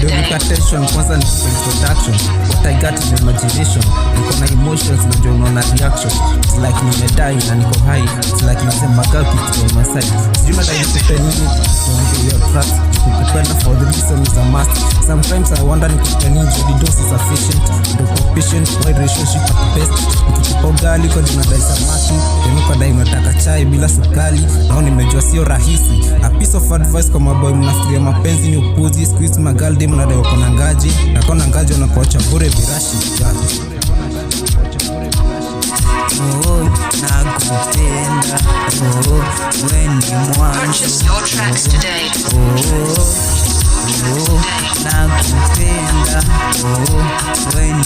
Don't attention, kwanza ni introduction. What I got is imagination. Niko na emotions, najua unaona reaction. It's like nimedai na niko high. It's like nasema gapi on my side. Sijui nadai nikupe nini, so your trust. Nikupenda for the reason is a must. Sometimes I wonder nikupe nini, the dose is sufficient. Ndio patient, why relationship at best. Nikikupa ugali kwa dinadai samaki. Tenuka dai unataka chai bila sukali. Nao nimejua sio rahisi. A piece of advice kwa maboy mnafikiria mapenzi ni upuzi. Squeeze magal dem na dai kona ngaji. Na kona ngaji unakuacha bure birashi. Oh, nakupenda. Oh, when you want. Purchase your tracks today. Oh, nakupenda. Oh, when